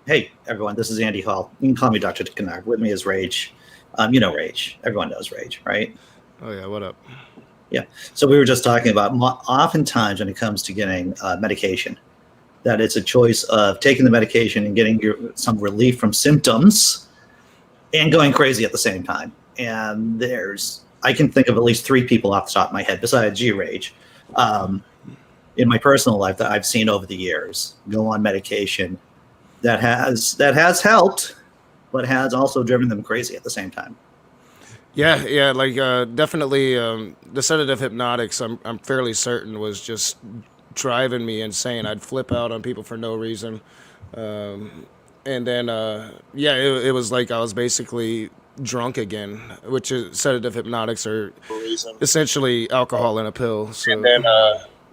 Hey, everyone, this is Andy Hall. You can call me Dr. Canard. With me is Rage. Rage. Everyone knows Rage, right? Oh yeah, what up? Yeah. So we were just talking about oftentimes when it comes to getting medication, that it's a choice of taking the medication and getting some relief from symptoms and going crazy at the same time. And I can think of at least 3 people off the top of my head, besides you, Rage, in my personal life that I've seen over the years go on medication that has helped, but has also driven them crazy at the same time. Yeah, like definitely the sedative hypnotics. I'm fairly certain was just driving me insane. I'd flip out on people for no reason, and then it was like I was basically drunk again, which is sedative hypnotics are essentially alcohol in a pill. So and then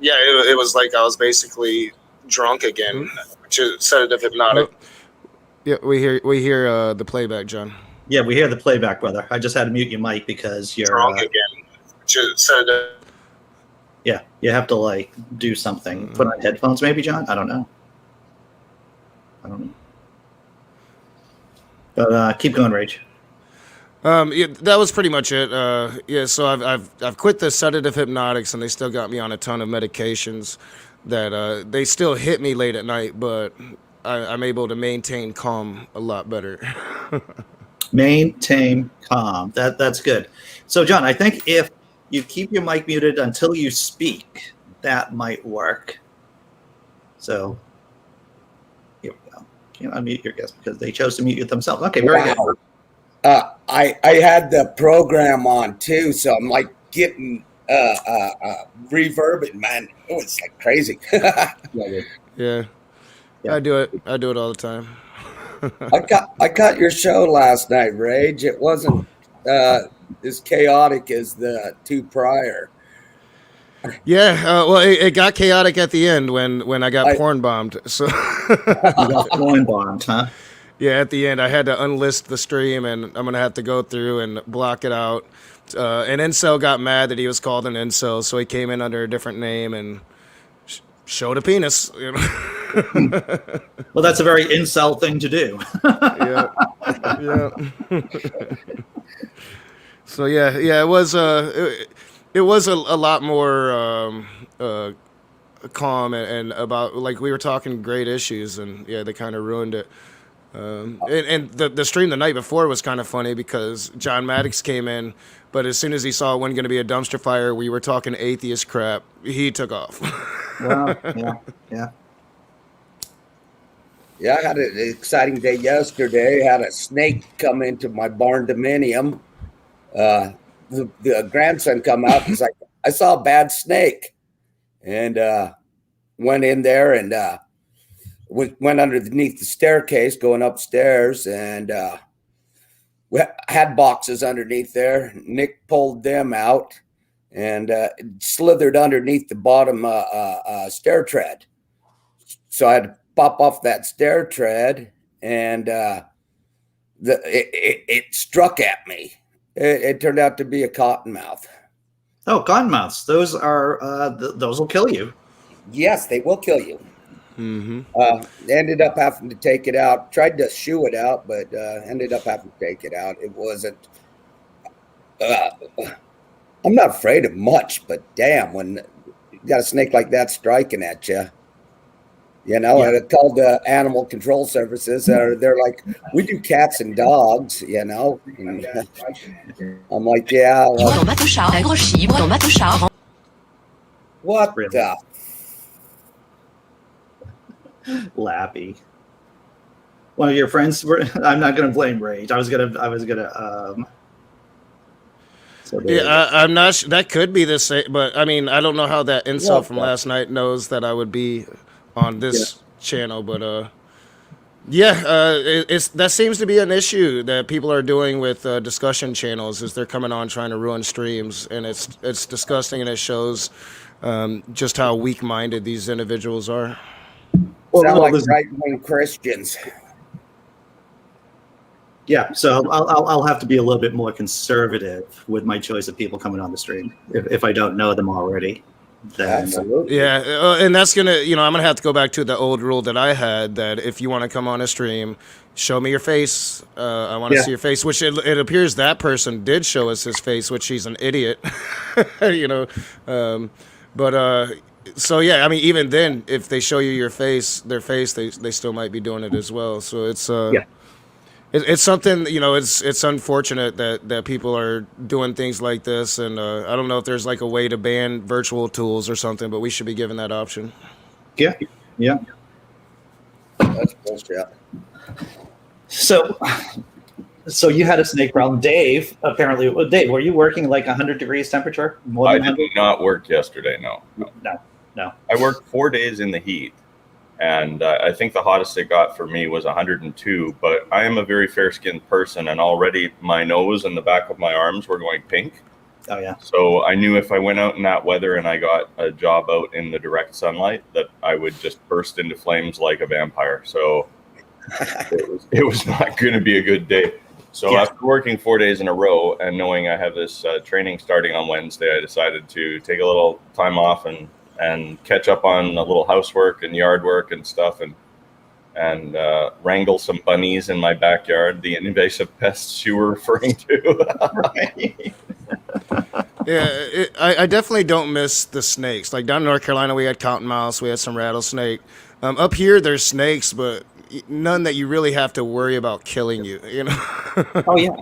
it was like I was basically drunk again, which is sedative hypnotic. Yeah, we hear the playback, John. Yeah, we hear the playback, brother. I just had to mute your mic because you're drunk again. Yeah, you have to do something. Put on headphones, maybe, John. I don't know. But keep going, Rage. Yeah, that was pretty much it. So I've quit the sedative hypnotics, and they still got me on a ton of medications that they still hit me late at night, but I'm able to maintain calm a lot better. Maintain calm. That's good. So, John, I think if you keep your mic muted until you speak, that might work. So, here we go. You can unmute your guest because they chose to mute themselves. Okay, very good. I had the program on too, so I'm like getting reverbing, man. It was like crazy. Yeah. I do it all the time. I caught your show last night, Rage. It wasn't as chaotic as the 2 prior. Yeah, well, it got chaotic at the end when I got porn bombed. So you got porn bombed, huh? Yeah, at the end I had to unlist the stream, and I'm gonna have to go through and block it out. An incel got mad that he was called an incel, so he came in under a different name and showed a penis. You know? Well, that's a very incel thing to do. Yeah. So it was it was a lot more calm and about, like, we were talking great issues, and they kind of ruined it. And the stream the night before was kind of funny because John Maddox came in, but as soon as he saw it wasn't going to be a dumpster fire, we were talking atheist crap, he took off. Well, yeah. Yeah, I had an exciting day yesterday. I had a snake come into my barn dominium. The grandson come out. He's like, I saw a bad snake. And went in there and went underneath the staircase going upstairs. And we had boxes underneath there. Nick pulled them out and slithered underneath the bottom stair tread. So I had to pop off that stair tread, and it struck at me. It turned out to be a cottonmouth. Oh, cottonmouths! Those will kill you. Yes, they will kill you. Mm-hmm. Ended up having to take it out. Tried to shoo it out, but ended up having to take it out. It wasn't. I'm not afraid of much, but damn, when you got a snake like that striking at you. You know, and I called the animal control services. They're like, we do cats and dogs, you know. And I'm like, yeah. What Really? the? Lappy. One of your friends. I'm not going to blame Rage. I was gonna. I'm not. That could be the same, but I mean, I don't know how that incel from last night knows that I would be on this channel, but that seems to be an issue that people are doing with discussion channels. Is they're coming on trying to ruin streams, and it's disgusting, and it shows just how weak-minded these individuals are. Sound like right-wing Christians. Yeah, so I'll have to be a little bit more conservative with my choice of people coming on the stream if I don't know them already. then Absolutely. Yeah, and that's gonna, I'm gonna have to go back to the old rule that I had, that if you want to come on a stream, show me your face. I want to Yeah. see your face. Which it appears that person did show us his face, which he's an idiot. you know, but so yeah, I mean, even then, if they show you their face, they still might be doing it as well. So it's Yeah. it's something, it's unfortunate that people are doing things like this, and I don't know if there's like a way to ban virtual tools or something, but we should be given that option. Yeah. Yeah. That's bullshit. So you had a snake problem, Dave. Apparently, Dave, were you working like 100 degrees temperature? More I than did 100? not work yesterday. No. No. I worked 4 days in the heat, and I think the hottest it got for me was 102. But I am a very fair-skinned person, and already my nose and the back of my arms were going pink. Oh yeah. So I knew if I went out in that weather and I got a job out in the direct sunlight, that I would just burst into flames like a vampire. So it was not going to be a good day. So Yeah. after working 4 days in a row and knowing I have this training starting on Wednesday, I decided to take a little time off and catch up on a little housework and yard work and stuff, and wrangle some bunnies in my backyard, the invasive pests you were referring to. Right. Yeah, I definitely don't miss the snakes. Like down in North Carolina, we had cottonmouths, we had some rattlesnake. Up here, there's snakes, but none that you really have to worry about killing you. Oh yeah.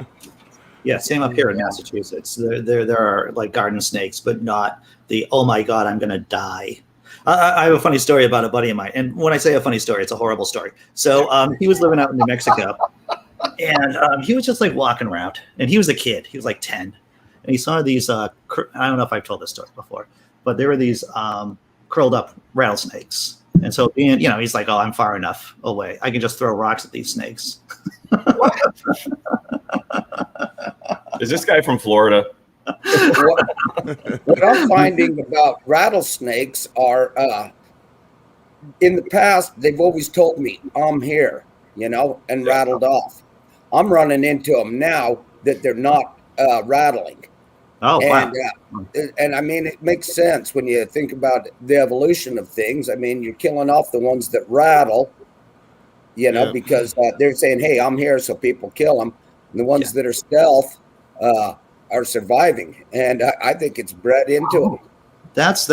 Yeah. Same up here in Massachusetts. There are like garden snakes, but not the oh my god, I'm gonna die. I have a funny story about a buddy of mine, and when I say a funny story, it's a horrible story. So he was living out in New Mexico, and he was just like walking around, and he was a kid. He was like 10, and he saw these. I don't know if I've told this story before, but there were these curled up rattlesnakes. And so being, he's like, oh, I'm far enough away. I can just throw rocks at these snakes. Is this guy from Florida? What I'm finding about rattlesnakes are, in the past, they've always told me, I'm here, and rattled off. I'm running into them now that they're not rattling. Oh, wow. And I mean, it makes sense when you think about the evolution of things. I mean, you're killing off the ones that rattle, because they're saying, hey, I'm here, so people kill them. And the ones that are stealth are surviving. And I think it's bred into them. That's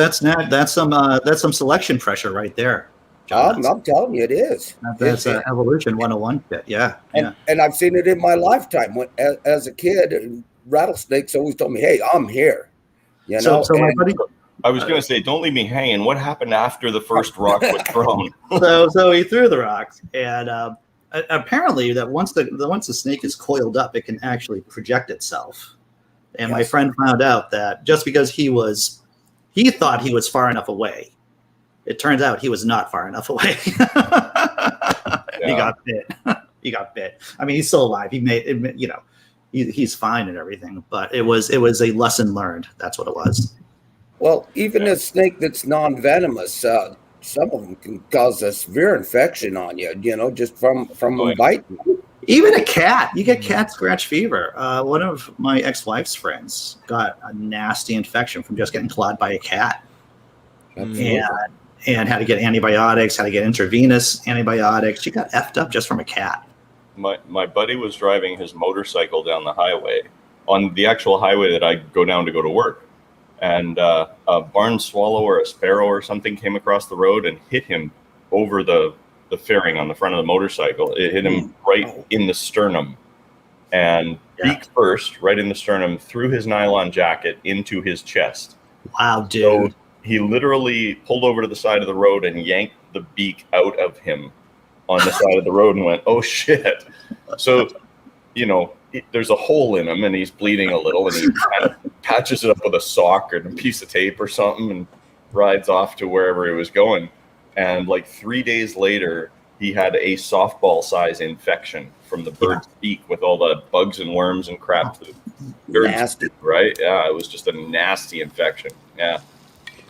some selection pressure right there, John. I'm telling you, it is. That's evolution 101 bit. Yeah. And I've seen it in my lifetime. As a kid, rattlesnakes always told me, hey, I'm here. So my buddy, I was going to say, don't leave me hanging. What happened after the first rock was thrown? so he threw the rocks, and apparently that once the snake is coiled up, it can actually project itself. And my friend found out that just because he thought he was far enough away, it turns out he was not far enough away. He got bit. He got bit. I mean, he's still alive. He made, he's fine and everything. But it was a lesson learned. That's what it was. Well, even a snake that's non-venomous, some of them can cause a severe infection on you, just from biting. Even a cat, you get cat scratch fever. One of my ex-wife's friends got a nasty infection from just getting clawed by a cat, and had to get antibiotics, had to get intravenous antibiotics. She got effed up just from a cat. My buddy was driving his motorcycle down the highway, on the actual highway that I go down to go to work. And a barn swallow or a sparrow or something came across the road and hit him over the fairing on the front of the motorcycle. It hit him right in the sternum, and beak first, right in the sternum, through his nylon jacket into his chest. Wow, dude. So he literally pulled over to the side of the road and yanked the beak out of him on the side of the road and went, oh, shit. So, there's a hole in him and he's bleeding a little, and he kind of patches it up with a sock or a piece of tape or something and rides off to wherever he was going. And like 3 days later, he had a softball size infection from the bird's beak with all the bugs and worms and crap. Nasty. Right? Yeah, it was just a nasty infection. Yeah.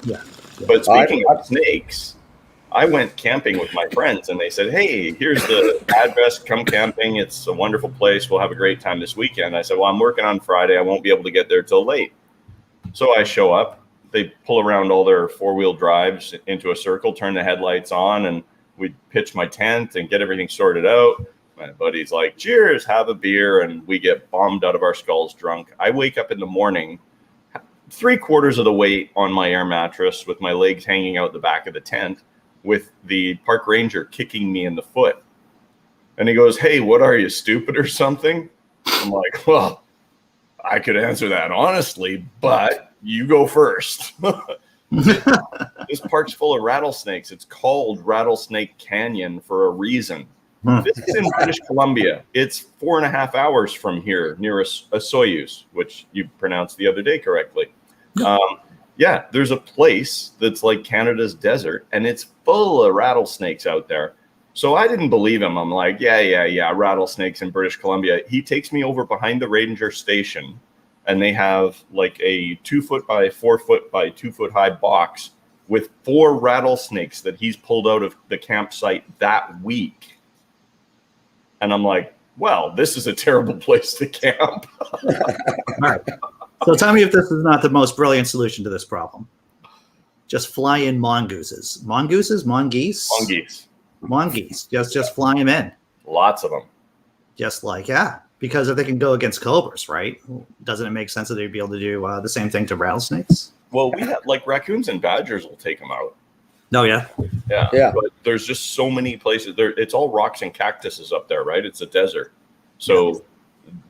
Yeah. But speaking of snakes, I went camping with my friends, and they said, hey, here's the address. Come camping. It's a wonderful place. We'll have a great time this weekend. I said, well, I'm working on Friday. I won't be able to get there till late. So I show up. they pull around all their 4-wheel drives into a circle, turn the headlights on, and we'd pitch my tent and get everything sorted out. My buddy's like, cheers, have a beer. And we get bombed out of our skulls drunk. I wake up in the morning, 3/4 of the weight on my air mattress with my legs hanging out the back of the tent with the park ranger kicking me in the foot. And he goes, hey, what are you, stupid or something? I'm like, well, I could answer that honestly, but you go first. This park's full of rattlesnakes. It's called Rattlesnake Canyon for a reason. This is in British Columbia. It's 4.5 hours from here near a Soyuz, which you pronounced the other day correctly. Yeah, there's a place that's like Canada's desert, and it's full of rattlesnakes out there. So I didn't believe him. I'm like, yeah, rattlesnakes in British Columbia. He takes me over behind the ranger station, and they have like a 2 foot by 4 foot by 2 foot high box with 4 rattlesnakes that he's pulled out of the campsite that week. And I'm like, well, this is a terrible place to camp. All right. So tell me if this is not the most brilliant solution to this problem. Just fly in mongooses. Mongooses? Mongeese? Mongeese. Mongeese. Just fly them in. Lots of them. Just like, yeah. Because if they can go against cobras, right? Doesn't it make sense that they'd be able to do the same thing to rattlesnakes? Well, we have like raccoons and badgers will take them out. No, yeah. Yeah. But there's just so many places there. It's all rocks and cactuses up there, right? It's a desert. So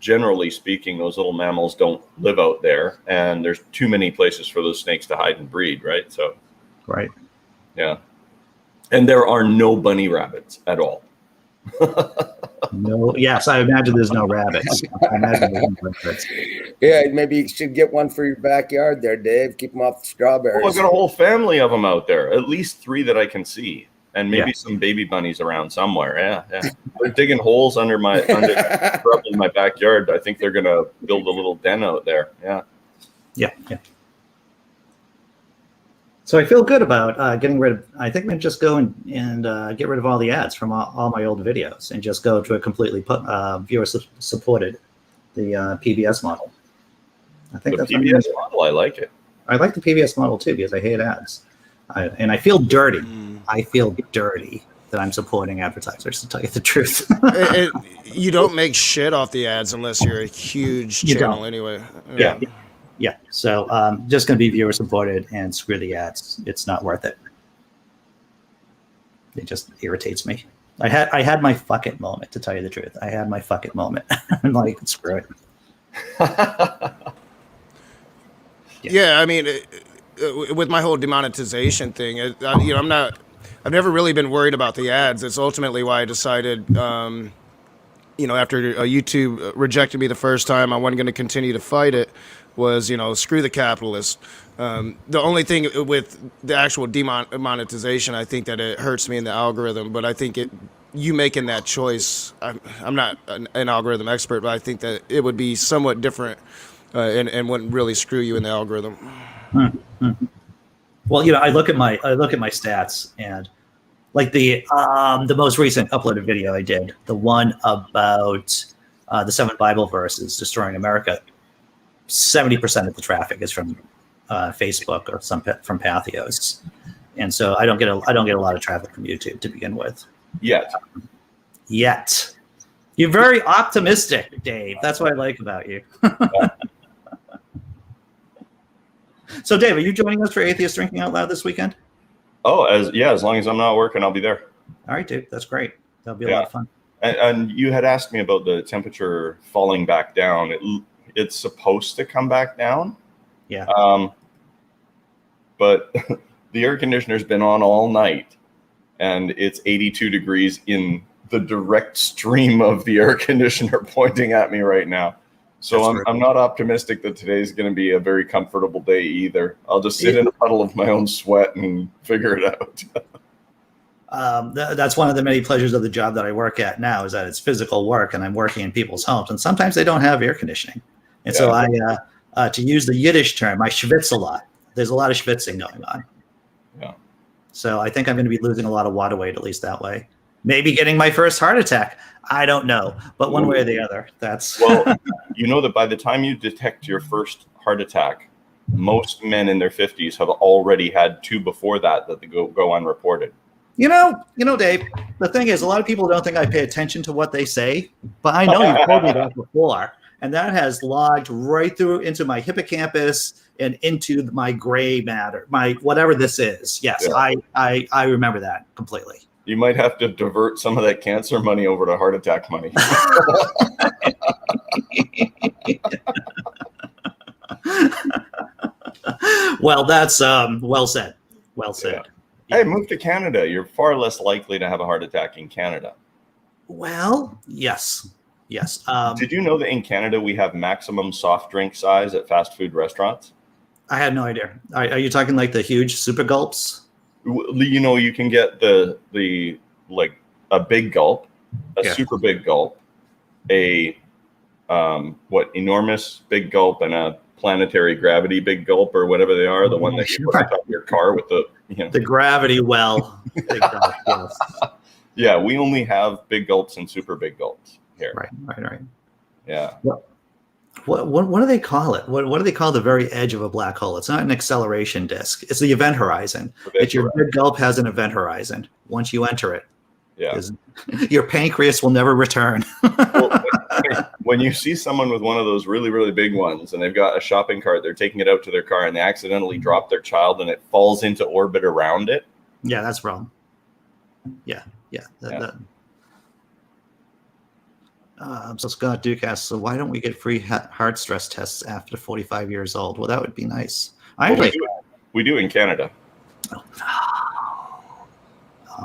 generally speaking, those little mammals don't live out there, and there's too many places for those snakes to hide and breed, right? So, right. Yeah. And there are no bunny rabbits at all. No. Yes, I imagine there's no rabbits. I imagine there's no rabbits. Yeah, maybe you should get one for your backyard there, Dave. Keep them off the strawberries. Oh, I've got a whole family of them out there. At least 3 that I can see, and maybe some baby bunnies around somewhere. Yeah. They're digging holes under in my backyard. I think they're gonna build a little den out there. Yeah. So I feel good about getting rid of. I think I'm gonna just go and get rid of all the ads from all my old videos and just go to a completely viewer supported the PBS model. I think the that's PBS model. I like it. I like the PBS model too because I hate ads, and I feel dirty. I feel dirty that I'm supporting advertisers, to tell you the truth. You don't make shit off the ads unless you're a huge channel anyway. Yeah. So just going to be viewer supported and screw the ads. It's not worth it. It just irritates me. I had my fuck it moment, to tell you the truth. I had my fuck it moment. I'm like, screw it. Yeah, I mean, with my whole demonetization thing, I've never really been worried about the ads. It's ultimately why I decided, after YouTube rejected me the first time, I wasn't going to continue to fight it. Was, screw the capitalists. The only thing with the actual demonetization, I think that it hurts me in the algorithm, but I think you making that choice, I'm not an algorithm expert, but I think that it would be somewhat different and wouldn't really screw you in the algorithm. Well, I look at my stats, and like the most recent uploaded video I did, the one about the 7 Bible verses destroying America, 70% of the traffic is from Facebook or from Patheos, and so I don't get a lot of traffic from YouTube to begin with. Yet. You're very optimistic, Dave. That's what I like about you. So, Dave, are you joining us for Atheist Drinking Out Loud this weekend? Oh, as long as I'm not working, I'll be there. All right, dude. That's great. That'll be a lot of fun. And you had asked me about the temperature falling back down. It's supposed to come back down. Yeah. But the air conditioner's been on all night, and it's 82 degrees in the direct stream of the air conditioner pointing at me right now. So I'm not optimistic that today's going to be a very comfortable day either. I'll just sit in a puddle of my own sweat and figure it out. That's one of the many pleasures of the job that I work at now, is that it's physical work, and I'm working in people's homes, and sometimes they don't have air conditioning. And so I, to use the Yiddish term, I schwitz a lot. There's a lot of schwitzing going on. Yeah. So I think I'm going to be losing a lot of water weight, at least that way. Maybe getting my first heart attack. I don't know. But one way or the other, that's... Well, that by the time you detect your first heart attack, most men in their 50s have already had 2 before that they go unreported. You know, Dave, the thing is, a lot of people don't think I pay attention to what they say, but I know you've told me that before, and that has logged right through into my hippocampus and into my gray matter, my whatever this is. Yes, yeah. I remember that completely. You might have to divert some of that cancer money over to heart attack money. Well, that's well said. Well said. Yeah. Hey, move to Canada. You're far less likely to have a heart attack in Canada. Well, yes. Did you know that in Canada we have maximum soft drink size at fast food restaurants? I had no idea. Are you talking like the huge super gulps? You know, you can get the like a big gulp, a super big gulp, a enormous big gulp, and a planetary gravity big gulp, or whatever they are, the one that you put on top of your car with the the gravity well. Big gulp, yes. Yeah, we only have big gulps and super big gulps here. Right. Yeah. What do they call it? What do they call the very edge of a black hole? It's not an acceleration disk. It's the event horizon. It's your big gulp has an event horizon. Once you enter it, your pancreas will never return. Well, when you see someone with one of those really, really big ones and they've got a shopping cart, they're taking it out to their car and they accidentally drop their child and it falls into orbit around it. Yeah, that's wrong. Yeah. So Scott Duke asks, so why don't we get free heart stress tests after 45 years old? Well, that would be nice. We do in Canada.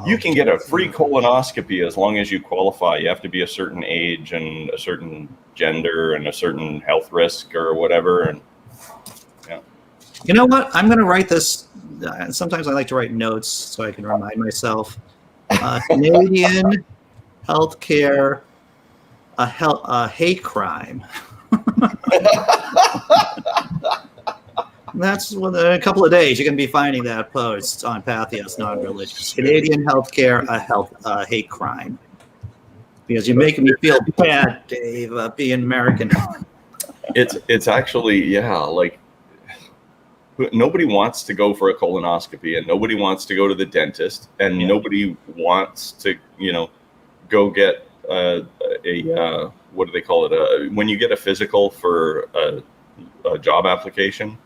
You can get a free colonoscopy as long as you qualify. You have to be a certain age and a certain gender and a certain health risk or whatever. And you know what? I'm going to write this. Sometimes I like to write notes so I can remind myself. Canadian healthcare, a hate crime. That's in a couple of days you're going to be finding that post on Patheos Non-Religious. Canadian healthcare, a hate crime. Because you're making me feel bad, Dave, being American. It's actually, like nobody wants to go for a colonoscopy and nobody wants to go to the dentist and nobody wants to, go get what do they call it? When you get a physical for a job application.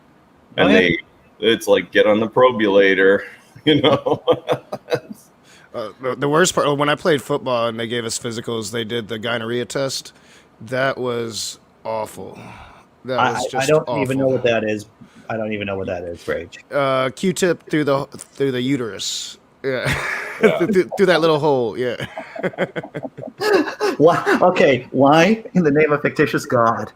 And it's like, get on the probulator, The worst part, when I played football and they gave us physicals, they did the gonorrhea test. That was awful. That was just awful. I don't even know what that is. Rage. Q-tip through the uterus. Yeah. through that little hole. Yeah. Why? Okay. Why in the name of fictitious God?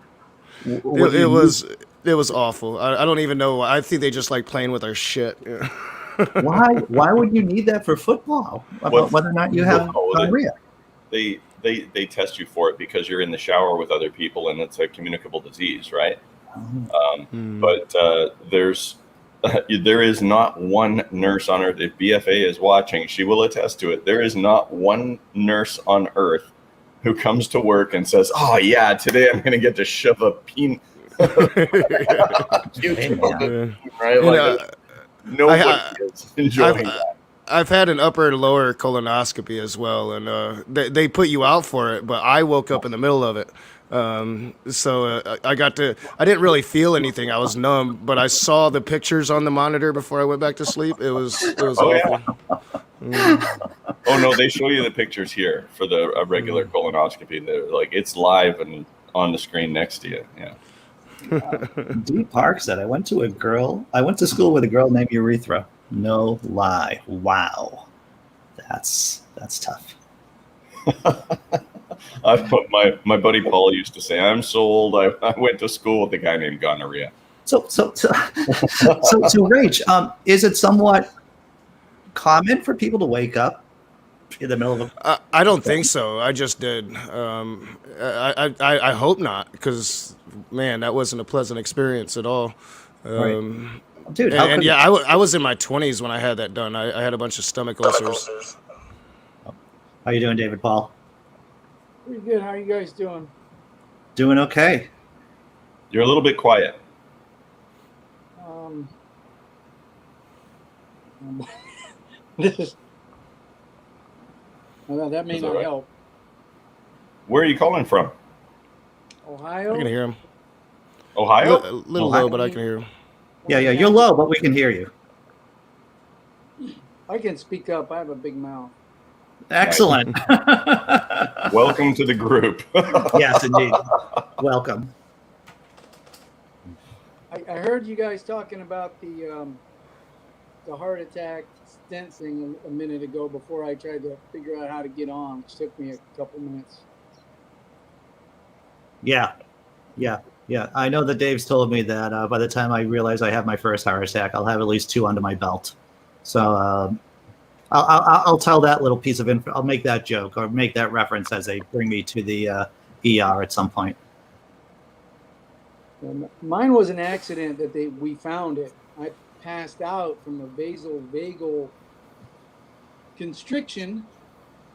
It was awful. I don't even know. I think they just like playing with our shit. Yeah. Why would you need that for football? About whether or not you have gonorrhea? They test you for it because you're in the shower with other people and it's a communicable disease, right? But there is not one nurse on earth. If BFA is watching, she will attest to it. There is not one nurse on earth who comes to work and says, "Oh yeah, today I'm going to get to shove a peen." Right? Nobody is enjoying that. I've had an upper and lower colonoscopy as well, and they put you out for it, but I woke up in the middle of it. So I didn't really feel anything. I was numb, but I saw the pictures on the monitor before I went back to sleep. It was awful. Yeah. Oh no, they show you the pictures here for a regular colonoscopy. They're like, it's live and on the screen next to you. Yeah. D. Park said, I went to school with a girl named Urethra. No lie. Wow. That's tough. My buddy Paul used to say, I'm so old, I went to school with a guy named Gonorrhea. So Rach, is it somewhat common for people to wake up in the middle of I don't think so. I just did. I hope not, because man, that wasn't a pleasant experience at all. Right. Dude, I was in my 20s when I had that done. I had a bunch of stomach ulcers. How you doing, David Paul? Pretty good. How are you guys doing? Doing okay. You're a little bit quiet. Um, this is well, that may Is that not right? help. Where are you calling from? Ohio. I can hear him. Ohio? A little Ohio? low, but I can hear him. Yeah, you're low, but we can hear you. I can speak up. I have a big mouth. Excellent. Welcome to the group. Yes, indeed. Welcome. I heard you guys talking about the heart attack stent thing a minute ago before I tried to figure out how to get on, which took me a couple minutes. Yeah. I know that Dave's told me that by the time I realize I have my first heart attack, I'll have at least 2 under my belt. So I'll tell that little piece of info. I'll make that joke or make that reference as they bring me to the ER at some point. Mine was an accident that we found it. I passed out from a vagal constriction,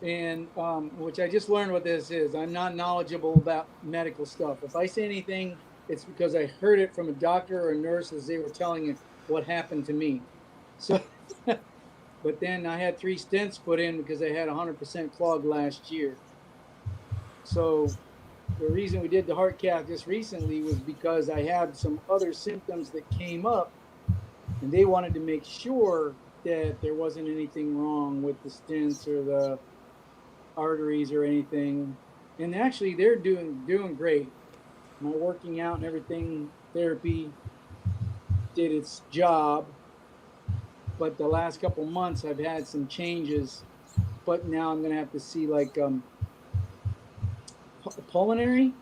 and which I just learned what this is. I'm not knowledgeable about medical stuff. If I say anything, it's because I heard it from a doctor or a nurse as they were telling it what happened to me. So, but then I had 3 stents put in because I had 100% clogged last year. So the reason we did the heart cath just recently was because I had some other symptoms that came up, and they wanted to make sure that there wasn't anything wrong with the stents or the arteries or anything. And actually, they're doing great. My working out and everything, therapy did its job. But the last couple months, I've had some changes. But now I'm going to have to see like pulmonary.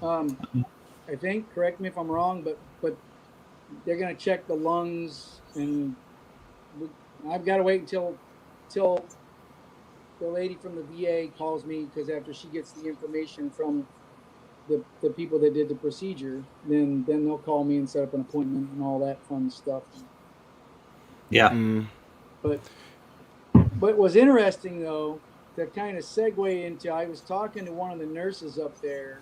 I think. Correct me if I'm wrong, but they're going to check the lungs, and I've got to wait until the lady from the VA calls me, because after she gets the information from the people that did the procedure, then they'll call me and set up an appointment and all that fun stuff. Yeah. But what's interesting though, to kind of segue into, I was talking to one of the nurses up there,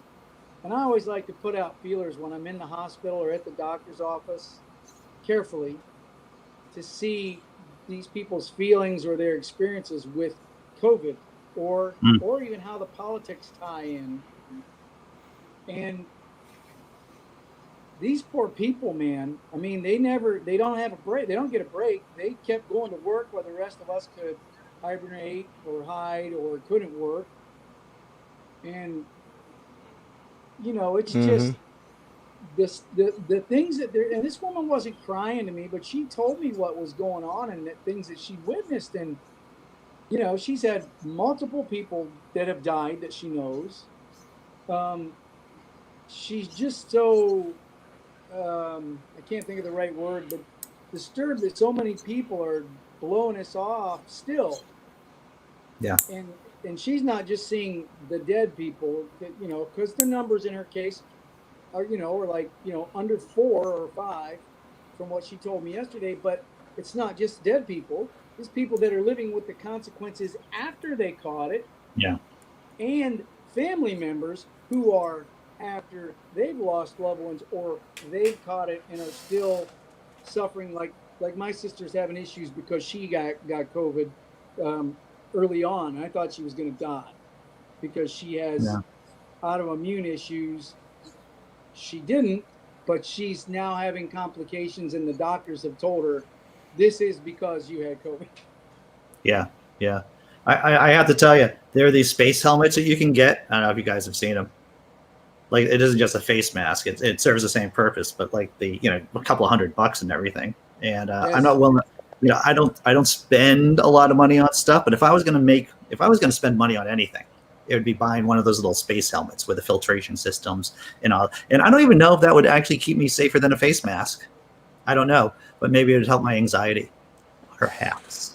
and I always like to put out feelers when I'm in the hospital or at the doctor's office carefully to see these people's feelings or their experiences with COVID, or even how the politics tie in. And these poor people, man, I mean, they don't have a break. They don't get a break. They kept going to work while the rest of us could hibernate or hide or couldn't work. And, you know, it's just the things that they're, and this woman wasn't crying to me, but she told me what was going on and the things that she witnessed. And, you know, she's had multiple people that have died that she knows. She's just so, I can't think of the right word, but disturbed that so many people are blowing us off still. Yeah. And she's not just seeing the dead people, that, you know, because the numbers in her case are, you know, are like, you know, under 4 or 5 from what she told me yesterday. But it's not just dead people. It's people that are living with the consequences after they caught it. Yeah. And family members who are, after they've lost loved ones or they've caught it and are still suffering, like my sister's having issues because she got COVID early on. I thought she was going to die because she has autoimmune issues. She didn't, but she's now having complications, and the doctors have told her this is because you had COVID. Yeah. I have to tell you, there are these space helmets that you can get. I don't know if you guys have seen them. Like, it isn't just a face mask; it serves the same purpose, but like a couple of $100 and everything. And Yes. I'm not willing. I don't spend a lot of money on stuff, but if I was going to spend money on anything, it would be buying one of those little space helmets with the filtration systems and all. And I don't even know if that would actually keep me safer than a face mask. I don't know, but maybe it would help my anxiety, perhaps.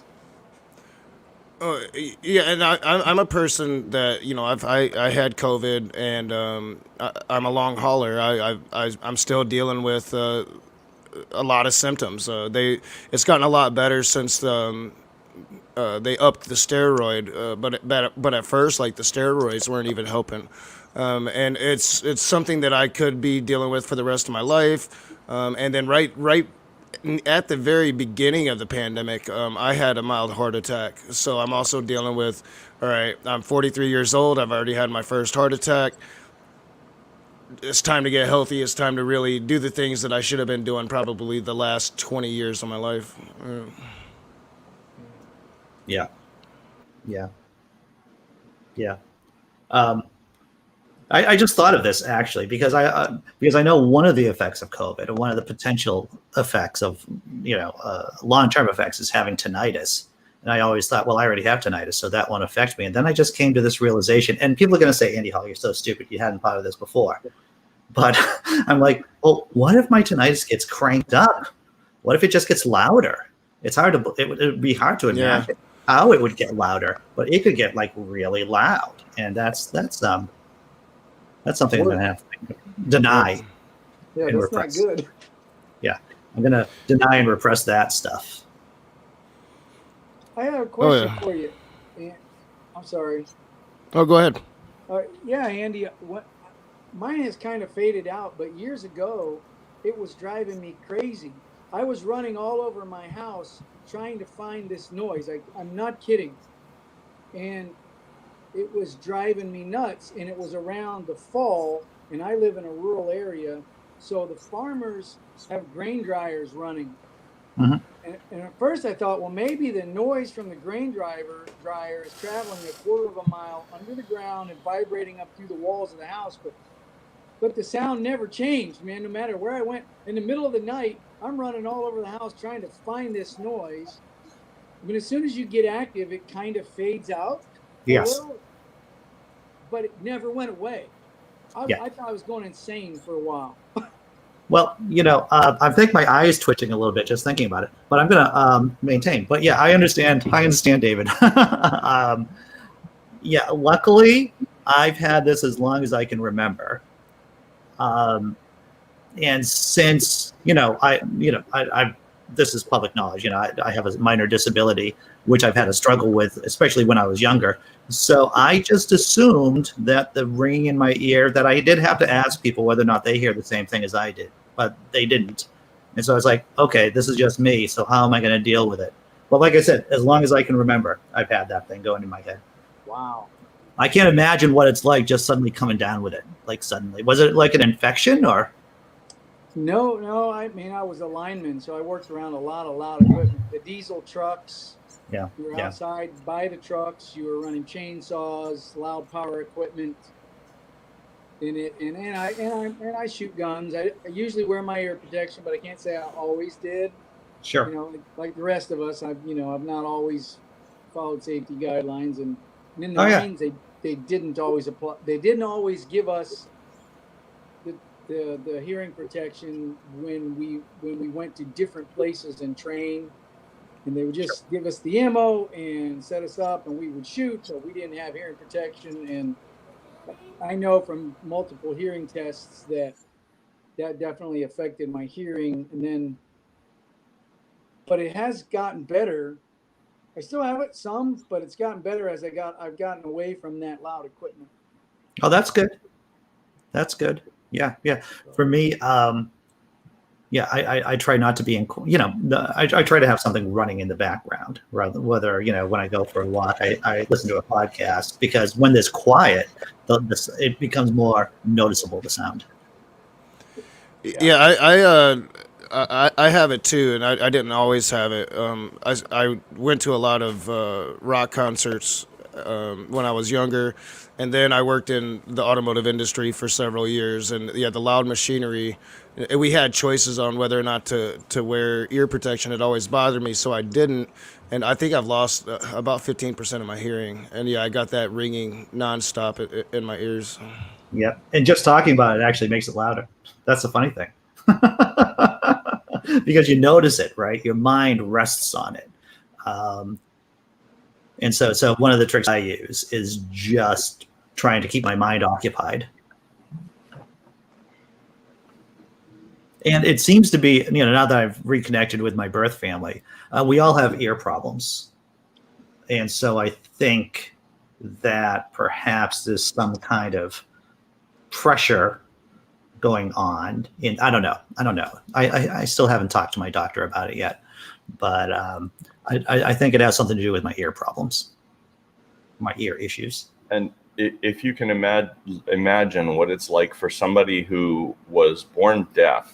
Yeah, and I'm a person that, you know, I had COVID, and I'm a long hauler. I'm still dealing with a lot of symptoms. It's gotten a lot better since they upped the steroid, but at first, like, the steroids weren't even helping, and it's something that I could be dealing with for the rest of my life. And then right at the very beginning of the pandemic, I had a mild heart attack. So I'm also dealing with, all right, I'm 43 years old. I've already had my first heart attack. It's time to get healthy. It's time to really do the things that I should have been doing probably the last 20 years of my life. Yeah. Yeah. Yeah. Um, I just thought of this actually because I know one of the effects of COVID, and one of the potential effects of long-term effects is having tinnitus. And I always thought, well, I already have tinnitus, so that won't affect me. And then I just came to this realization. And people are going to say, Andy Hall, you're so stupid. You hadn't thought of this before. But I'm like, well, what if my tinnitus gets cranked up? What if it just gets louder? It's hard to. It would be hard to imagine how it would get louder, but it could get like really loud, and that's something I'm going to have to deny. Yeah, and that's repress. not good. Yeah, I'm going to deny and repress that stuff. I have a question for you. I'm sorry. Oh, go ahead. Yeah, Andy, mine has kind of faded out, but years ago, it was driving me crazy. I was running all over my house trying to find this noise. I'm not kidding. And it was driving me nuts. And it was around the fall, and I live in a rural area. So the farmers have grain dryers running. Mhm. And at first I thought, well, maybe the noise from the grain dryer is traveling a quarter of a mile under the ground and vibrating up through the walls of the house. But the sound never changed, man. No matter where I went, in the middle of the night, I'm running all over the house trying to find this noise. I mean, as soon as you get active, it kind of fades out a Yes. little, but it never went away. Yeah. I thought I was going insane for a while. Well, I think my eye is twitching a little bit just thinking about it, but I'm going to maintain. But yeah, I understand, David. Yeah, luckily, I've had this as long as I can remember. And since, this is public knowledge, I have a minor disability, which I've had a struggle with, especially when I was younger. So I just assumed that the ringing in my ear, that I did have to ask people whether or not they hear the same thing as I did, but they didn't. And so I was like, okay, this is just me. So how am I going to deal with it? But like I said, as long as I can remember, I've had that thing going in my head. Wow. I can't imagine what it's like just suddenly coming down with it. Like suddenly, was it like an infection or? No. I mean, I was a lineman, so I worked around a lot of loud equipment. The diesel trucks. Yeah. You were outside by the trucks. You were running chainsaws, loud power equipment. And I shoot guns. I usually wear my ear protection, but I can't say I always did. Sure. Like the rest of us, I've not always followed safety guidelines, and in the Oh, yeah. Marines, they didn't always apply. They didn't always give us the hearing protection when we went to different places and trained, and they would just give us the ammo and set us up, and we would shoot. So we didn't have hearing protection, and I know from multiple hearing tests that definitely affected my hearing. And then, but it has gotten better. I still have it some, but it's gotten better as I've gotten away from that loud equipment. Oh, that's good. That's good. Yeah. For me, I try not to be in, I try to have something running in the background, rather, whether, when I go for a walk, I listen to a podcast, because when there's quiet, it becomes more noticeable, the sound. Yeah, I have it too, and I didn't always have it. I went to a lot of rock concerts when I was younger, and then I worked in the automotive industry for several years. And yeah, the loud machinery, we had choices on whether or not to wear ear protection. It always bothered me, so I didn't. And I think I've lost about 15% of my hearing. And yeah, I got that ringing nonstop in my ears. Yeah, and just talking about it actually makes it louder. That's the funny thing. Because you notice it, right? Your mind rests on it. And so one of the tricks I use is just trying to keep my mind occupied. And it seems to be, now that I've reconnected with my birth family, we all have ear problems. And so I think that perhaps there's some kind of pressure going on. I don't know. I still haven't talked to my doctor about it yet, but I think it has something to do with my ear problems, my ear issues. And if you can imagine what it's like for somebody who was born deaf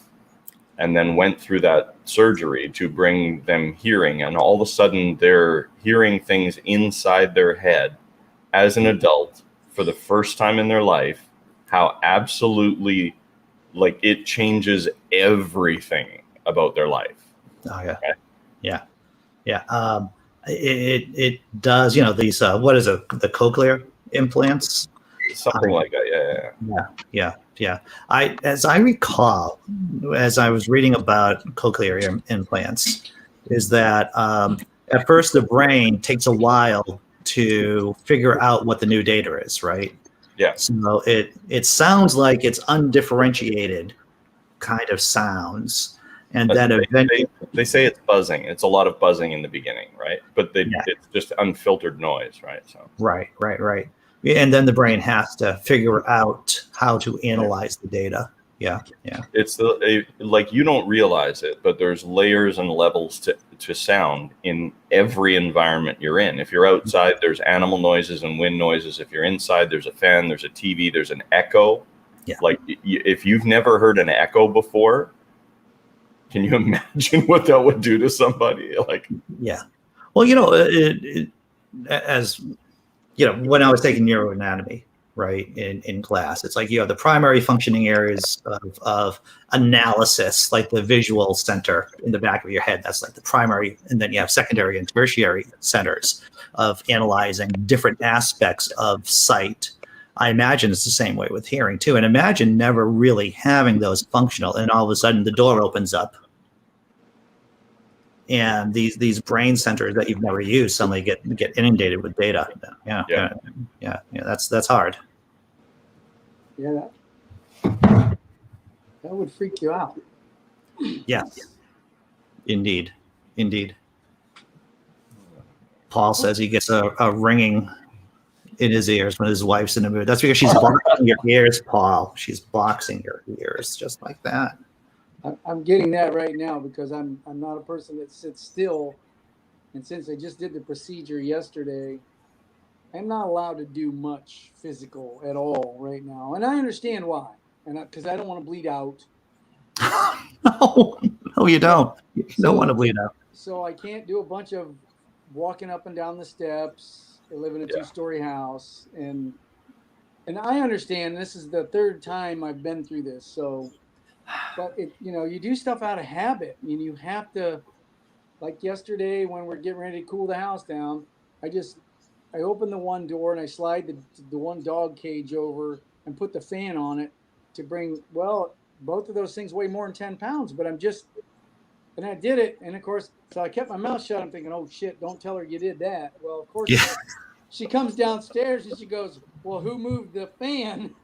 and then went through that surgery to bring them hearing, and all of a sudden they're hearing things inside their head as an adult for the first time in their life, how absolutely like it changes everything about their life. Oh yeah, Okay? yeah. It does. You know, these what is it? The cochlear implants. Something like that. Yeah. Yeah. As I recall, as I was reading about cochlear implants, is that at first the brain takes a while to figure out what the new data is, right? Yeah. So it sounds like it's undifferentiated kind of sounds, and then eventually They say it's buzzing. It's a lot of buzzing in the beginning, right? But Yeah. it's just unfiltered noise, right? So right. And then the brain has to figure out how to analyze the data. Yeah. it's like you don't realize it, but there's layers and levels to sound in every environment you're in. If you're outside, there's animal noises and wind noises. If you're inside, there's a fan, there's a TV, there's an echo. Yeah. Like if you've never heard an echo before, can you imagine what that would do to somebody? Like, Yeah. Well, you know, as you know, when I was taking neuroanatomy, right, in class, it's like you have the primary functioning areas of analysis, like the visual center in the back of your head. That's like the primary, and then you have secondary and tertiary centers of analyzing different aspects of sight. I imagine it's the same way with hearing too. And imagine never really having those functional, and all of a sudden the door opens up, and these brain centers that you've never used suddenly get inundated with data. Yeah. That's hard. Yeah, that would freak you out. Yes, indeed. Paul says he gets a ringing in his ears when his wife's in the mood. That's because she's boxing your ears, Paul. She's boxing your ears just like that. I'm getting that right now because I'm not a person that sits still, and since I just did the procedure yesterday, I'm not allowed to do much physical at all right now, and I understand why, and because I don't want to bleed out. No, you don't. You don't want to bleed out. So I can't do a bunch of walking up and down the steps. I live in a two-story house, and I understand this is the third time I've been through this, so. But you do stuff out of habit. I mean, you have to, like yesterday when we're getting ready to cool the house down, I open the one door and I slide the one dog cage over and put the fan on it to bring, well, both of those things weigh more than 10 pounds, but and I did it. And of course, so I kept my mouth shut. I'm thinking, oh shit, don't tell her you did that. Well, of course, she comes downstairs and she goes, well, who moved the fan?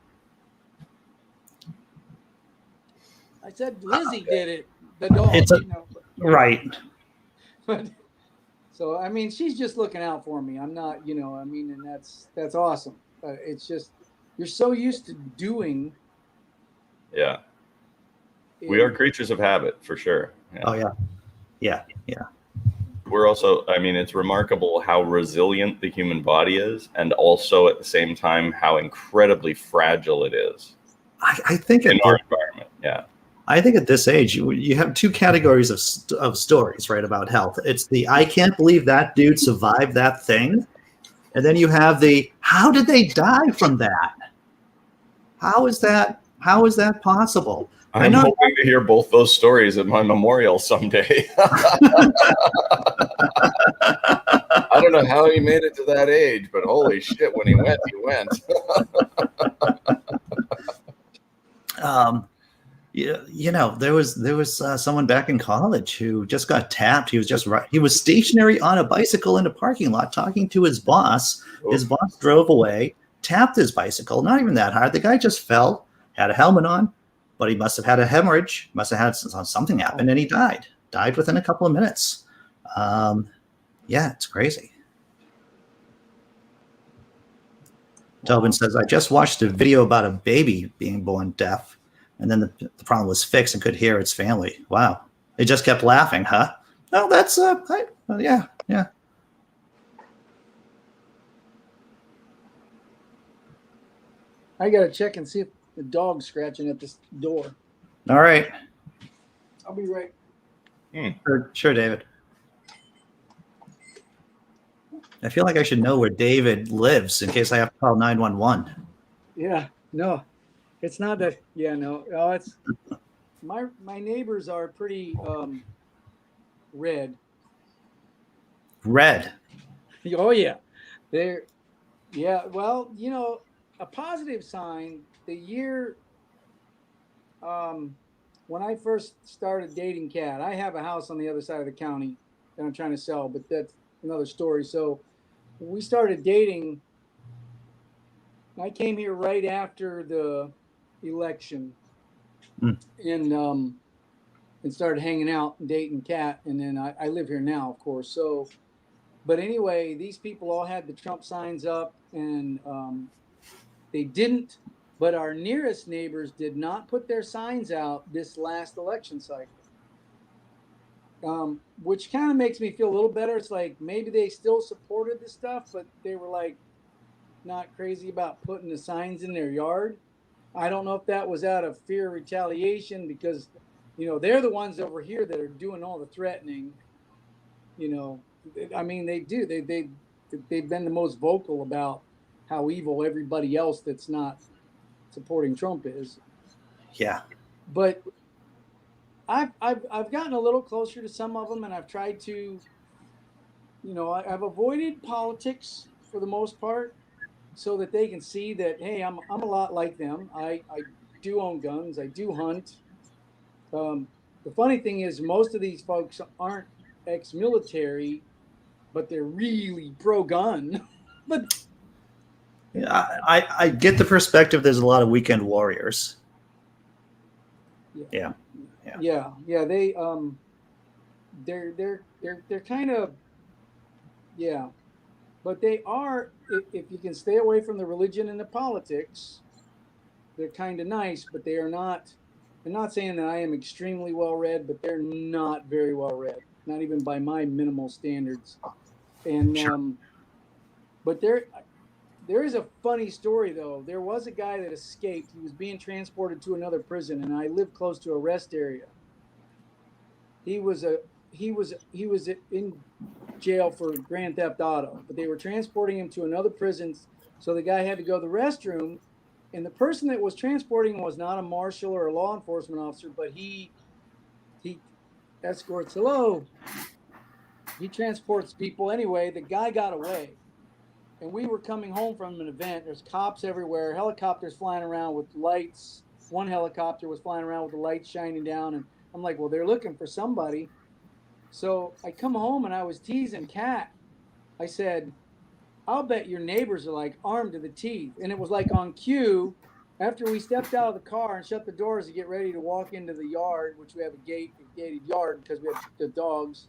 I said Lizzie did it, the dog. Right. But so I mean, she's just looking out for me. I'm not, I mean, and that's awesome. It's just you're so used to doing. Yeah. We are creatures of habit for sure. Yeah. Oh yeah. We're also, I mean, it's remarkable how resilient the human body is, and also at the same time how incredibly fragile it is. I think in our environment. Yeah. I think at this age, you have two categories of stories, right, about health. It's the I can't believe that dude survived that thing. And then you have the how did they die from that? How is that possible? I'm hoping to hear both those stories at my memorial someday. I don't know how he made it to that age, but holy shit, when he went, he went. There was someone back in college who just got tapped. He was stationary on a bicycle in a parking lot talking to his boss. Ooh. His boss drove away, tapped his bicycle. Not even that hard. The guy just fell, had a helmet on, but he must have had a hemorrhage, must have had something happen, and he died within a couple of minutes. It's crazy. Tobin says, I just watched a video about a baby being born deaf. And then the problem was fixed and could hear its family. Wow. It just kept laughing, huh? No, that's, yeah. I got to check and see if the dog's scratching at this door. All right. I'll be right. Sure, David. I feel like I should know where David lives in case I have to call 911. Yeah, no, it's not that. Yeah, no, oh, it's my neighbors are pretty red. Red. Oh yeah, they're yeah. Well, a positive sign. The year when I first started dating Kat, I have a house on the other side of the county that I'm trying to sell, but that's another story. So we started dating. I came here right after the election, and started hanging out and dating Kat, and then I live here now, of course. So, but anyway, these people all had the Trump signs up, and they didn't. But our nearest neighbors did not put their signs out this last election cycle, which kind of makes me feel a little better. It's like maybe they still supported the stuff, but they were like not crazy about putting the signs in their yard. I don't know if that was out of fear of retaliation because, they're the ones over here that are doing all the threatening. I mean, they do. They've been the most vocal about how evil everybody else that's not supporting Trump is. Yeah. But I've gotten a little closer to some of them, and I've tried to, I've avoided politics for the most part, so that they can see that, hey, I'm a lot like them. I do own guns. I do hunt. The funny thing is, most of these folks aren't ex-military, but they're really pro-gun. But Yeah, I get the perspective. There's a lot of weekend warriors. Yeah. They they're kind of, yeah, but they are. If you can stay away from the religion and the politics, they're kind of nice. But they are not. I'm not saying that I am extremely well read, but they're not very well read. Not even by my minimal standards. And Sure. But there is a funny story though. There was a guy that escaped. He was being transported to another prison, and I live close to a rest area. He was in jail for grand theft auto, but they were transporting him to another prison. So the guy had to go to the restroom, and the person that was transporting him was not a marshal or a law enforcement officer, but he escorts. Hello. He transports people anyway. The guy got away. And we were coming home from an event. There's cops everywhere, helicopters flying around with lights. One helicopter was flying around with the lights shining down. And I'm like, well, they're looking for somebody. So I come home and I was teasing Kat. I said, I'll bet your neighbors are like armed to the teeth. And it was like on cue. After we stepped out of the car and shut the doors to get ready to walk into the yard, which we have a gated yard because we have the dogs.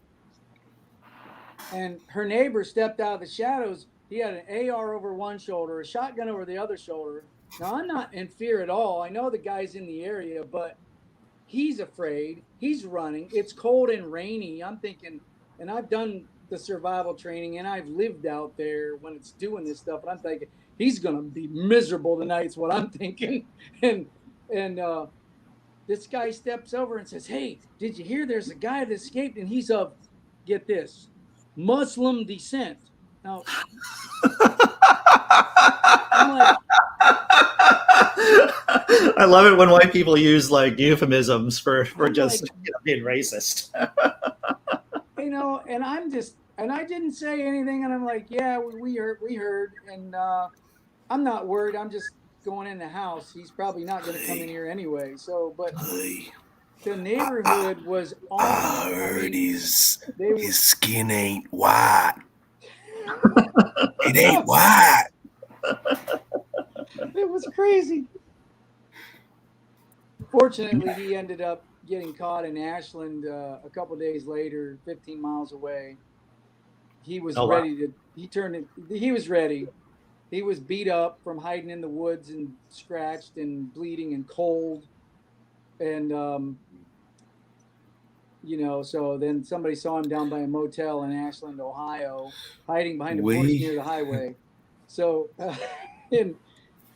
And her neighbor stepped out of the shadows. He had an AR over one shoulder, a shotgun over the other shoulder. Now, I'm not in fear at all. I know the guy's in the area, but he's afraid. He's running. It's cold and rainy. I'm thinking, and I've done the survival training, and I've lived out there when it's doing this stuff. And I'm thinking, he's going to be miserable tonight, is what I'm thinking. And this guy steps over and says, hey, did you hear there's a guy that escaped? And he's of, get this, Muslim descent. Now, I'm like, I love it when white people use like euphemisms for just like, being racist. And I didn't say anything, and I'm like, yeah, we heard, and I'm not worried. I'm just going in the house. He's probably not going to come in here anyway. So, but the neighborhood was on. I heard his skin ain't white. It ain't white. It was crazy. Fortunately, he ended up getting caught in Ashland a couple of days later, 15 miles away. He was ready to. He was ready. He was beat up from hiding in the woods and scratched and bleeding and cold. and so then somebody saw him down by a motel in Ashland, Ohio, hiding behind a bush near the highway. So, and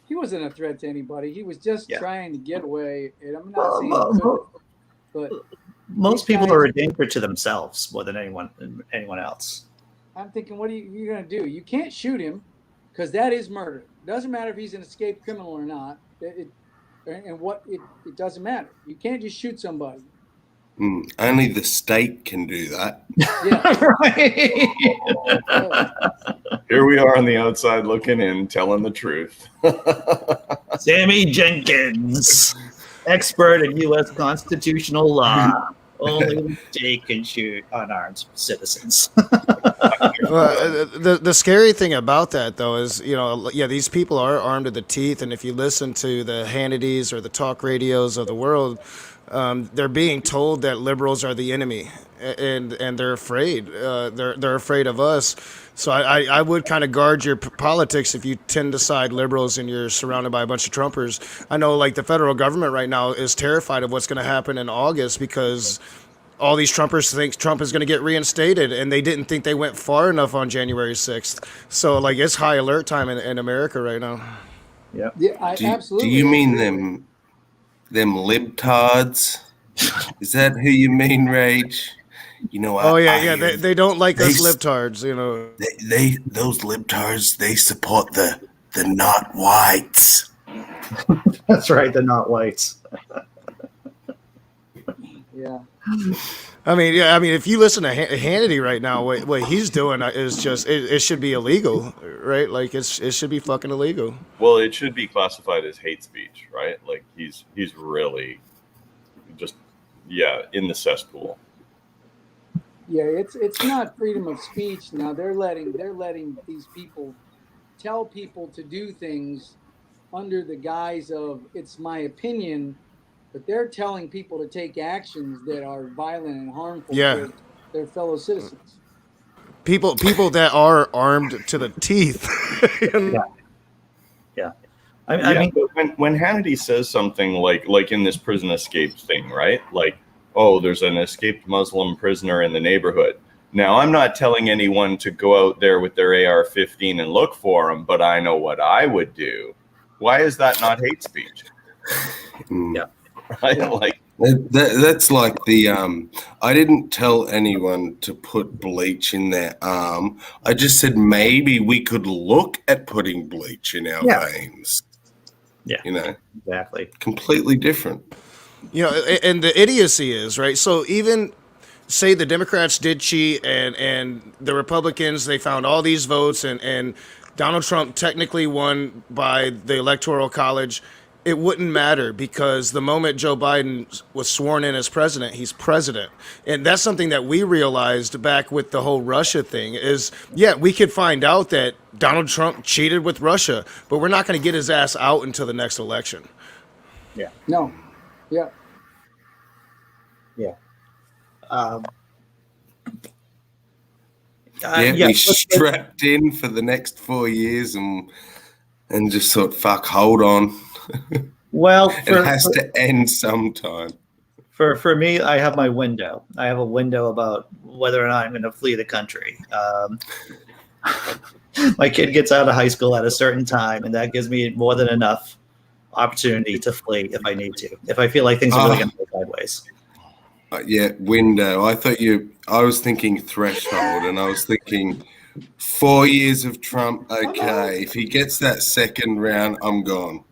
he wasn't a threat to anybody. He was just trying to get away. And I'm not saying he couldn't, but most people are a danger to themselves more than anyone else. I'm thinking, what are you going to do? You can't shoot him because that is murder. Doesn't matter if he's an escaped criminal or not. It doesn't matter. You can't just shoot somebody. Only the state can do that. Right. Here we are on the outside looking in, telling the truth. Sammy Jenkins, expert in U.S. constitutional law. Only the state can shoot unarmed citizens. The scary thing about that, though, is, these people are armed to the teeth. And if you listen to the Hannitys or the talk radios of the world, they're being told that liberals are the enemy, and they're afraid. They're afraid of us. So I would kind of guard your politics if you tend to side liberals and you're surrounded by a bunch of Trumpers. I know, like, the federal government right now is terrified of what's going to happen in August because all these Trumpers think Trump is going to get reinstated, and they didn't think they went far enough on January 6th. So, like, it's high alert time in America right now. Yeah. Absolutely. Do you mean them libtards? Is that who you mean, Rage? They don't like us libtards, They those libtards, they support the not whites. That's right, they're not whites. Yeah. I mean, if you listen to Hannity right now, what he's doing is just, it should be illegal, right? Like, it should be fucking illegal. Well, it should be classified as hate speech, right? Like, he's really just, in the cesspool. Yeah, it's not freedom of speech now. They're letting these people tell people to do things under the guise of it's my opinion, but they're telling people to take actions that are violent and harmful to their fellow citizens. People that are armed to the teeth. Yeah. I mean, but when Hannity says something like in this prison escape thing, right? Like, oh, there's an escaped Muslim prisoner in the neighborhood. Now, I'm not telling anyone to go out there with their AR-15 and look for him, but I know what I would do. Why is that not hate speech? Yeah. Right? Like, that's like the I didn't tell anyone to put bleach in their arm. I just said maybe we could look at putting bleach in our veins. Yeah. Exactly. Completely different. And the idiocy is, right? So even say the Democrats did cheat and the Republicans, they found all these votes and Donald Trump technically won by the Electoral College, it wouldn't matter because the moment Joe Biden was sworn in as president, he's president. And that's something that we realized back with the whole Russia thing is, we could find out that Donald Trump cheated with Russia, but we're not going to get his ass out until the next election. Yeah. No. Yeah. Yeah. We strapped in for the next 4 years and just thought, fuck, hold on. Well, it has to end sometime. For me, I have my window. I have a window about whether or not I'm going to flee the country. My kid gets out of high school at a certain time, and that gives me more than enough opportunity to flee if I need to, if I feel like things are really going to go sideways. Window. I was thinking threshold, and I was thinking 4 years of Trump. Okay, if he gets that second round, I'm gone.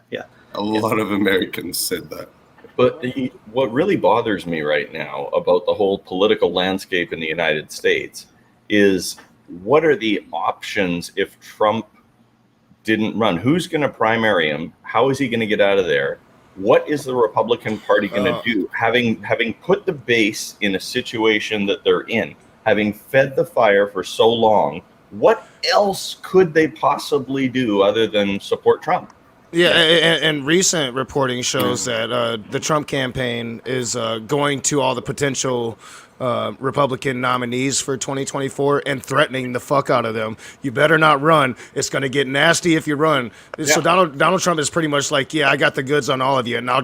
Yeah. A lot of Americans said that. But what really bothers me right now about the whole political landscape in the United States is what are the options if Trump didn't run? Who's going to primary him? How is he going to get out of there? What is the Republican Party going to do? Having put the base in a situation that they're in, having fed the fire for so long, what else could they possibly do other than support Trump? Yeah, and recent reporting shows that the Trump campaign is going to all the potential Republican nominees for 2024 and threatening the fuck out of them. You better not run. It's going to get nasty if you run. So Donald Trump is pretty much like, yeah, I got the goods on all of you, and I'll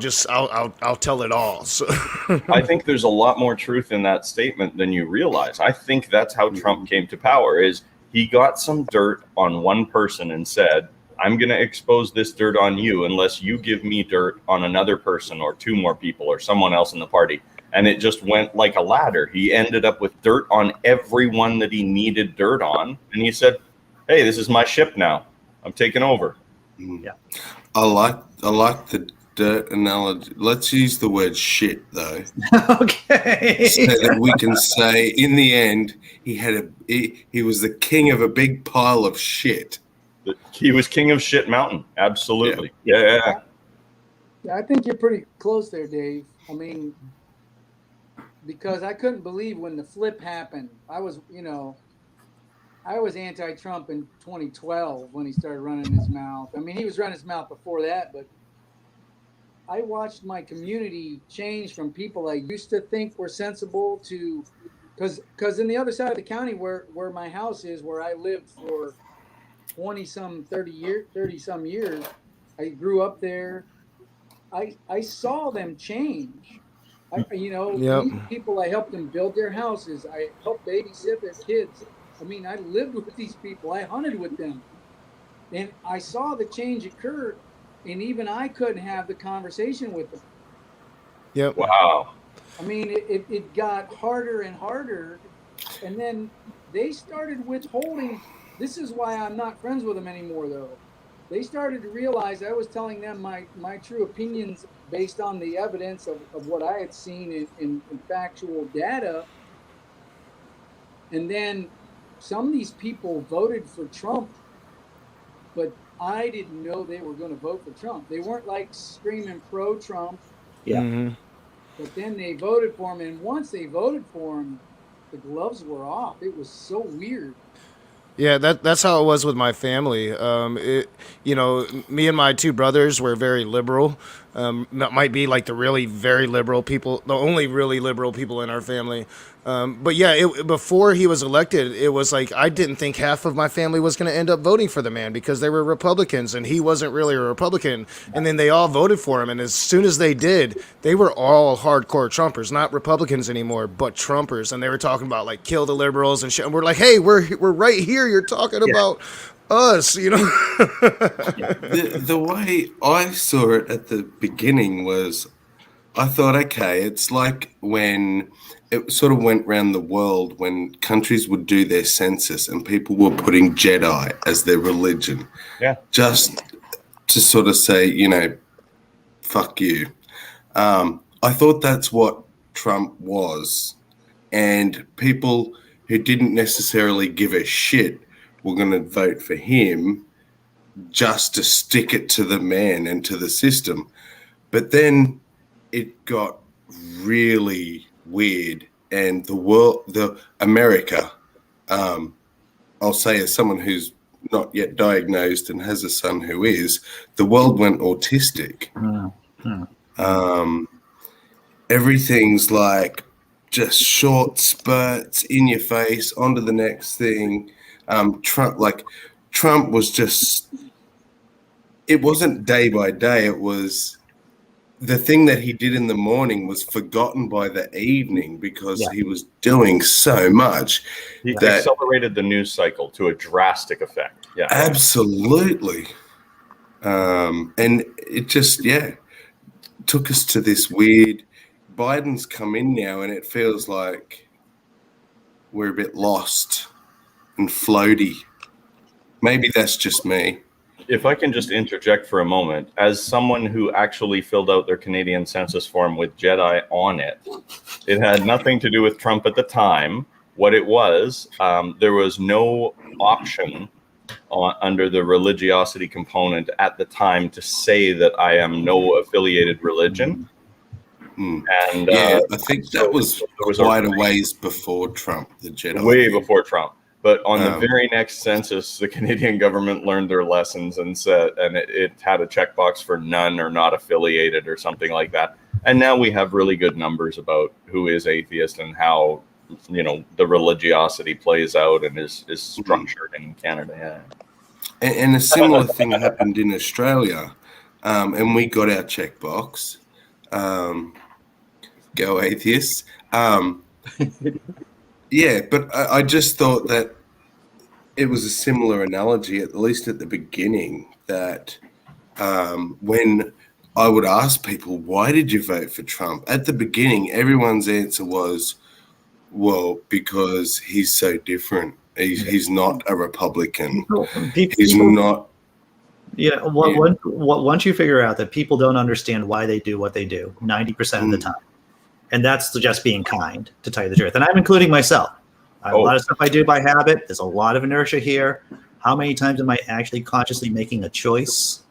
tell it all. So I think there's a lot more truth in that statement than you realize. I think that's how Trump came to power. Is he got some dirt on one person and said, I'm going to expose this dirt on you unless you give me dirt on another person or two more people or someone else in the party. And it just went like a ladder. He ended up with dirt on everyone that he needed dirt on. And he said, hey, this is my ship now. I'm taking over. Yeah. I like the dirt analogy. Let's use the word shit, though. Okay. So that we can say, in the end, he was the king of a big pile of shit. He was king of shit mountain. Absolutely. Yeah. I think you're pretty close there, Dave. I mean, because I couldn't believe when the flip happened. I was anti-Trump in 2012 when he started running his mouth. I mean, he was running his mouth before that, but I watched my community change from people I used to think were sensible to, because in the other side of the county where my house is, where I lived for 30 some years, I grew up there. I saw them change. These people, I helped them build their houses. I helped babysit their kids. I mean, I lived with these people. I hunted with them. And I saw the change occur, and even I couldn't have the conversation with them. Yep. Wow. I mean, it got harder and harder. And then they started withholding. This is why I'm not friends with them anymore, though. They started to realize I was telling them my true opinions based on the evidence of what I had seen in factual data. And then some of these people voted for Trump, but I didn't know they were going to vote for Trump. They weren't like screaming pro-Trump. Yeah. Mm-hmm. But then they voted for him. And once they voted for him, the gloves were off. It was so weird. Yeah, that's how it was with my family. Me and my two brothers were very liberal. That might be like the really very liberal people, the only really liberal people in our family. But yeah, before he was elected, it was like I didn't think half of my family was going to end up voting for the man because they were Republicans and he wasn't really a Republican. And then they all voted for him. And as soon as they did, they were all hardcore Trumpers, not Republicans anymore, but Trumpers. And they were talking about like kill the liberals and shit. And we're like, hey, we're right here. You're talking about us, The way I saw it at the beginning was, I thought, okay, it's like when it sort of went around the world when countries would do their census and people were putting Jedi as their religion. Yeah. Just to sort of say, fuck you. I thought that's what Trump was. And people who didn't necessarily give a shit were going to vote for him just to stick it to the man and to the system. But then it got really weird, and America, I'll say as someone who's not yet diagnosed and has a son who is, the world went autistic. Everything's like just short spurts in your face, onto the next thing. Trump was just, it wasn't day by day. It was the thing that he did in the morning was forgotten by the evening because he was doing so much. He accelerated the news cycle to a drastic effect. Yeah, absolutely. And it just, took us to this weird, Biden's come in now and it feels like we're a bit lost and floaty. Maybe that's just me. If I can just interject for a moment, as someone who actually filled out their Canadian census form with Jedi on it, it had nothing to do with Trump at the time. What it was, there was no option under the religiosity component at the time to say that I am no affiliated religion. And I think that was quite a ways before Trump, the Jedi. Way before Trump. But on the Um, very next census, the Canadian government learned their lessons and it had a checkbox for none or not affiliated or something like that. And now we have really good numbers about who is atheist and how, the religiosity plays out and is structured in Canada. Yeah. and a similar thing happened in Australia, and we got our checkbox. Go atheists. Yeah, but I just thought that it was a similar analogy, at least at the beginning, that when I would ask people, why did you vote for Trump? At the beginning, everyone's answer was, well, because he's so different. He's not a Republican. He's not. Yeah. Once you figure out that people don't understand why they do what they do 90% of the time, and that's just being kind, to tell you the truth. And I'm including myself. A lot of stuff I do by habit. There's a lot of inertia here. How many times am I actually consciously making a choice?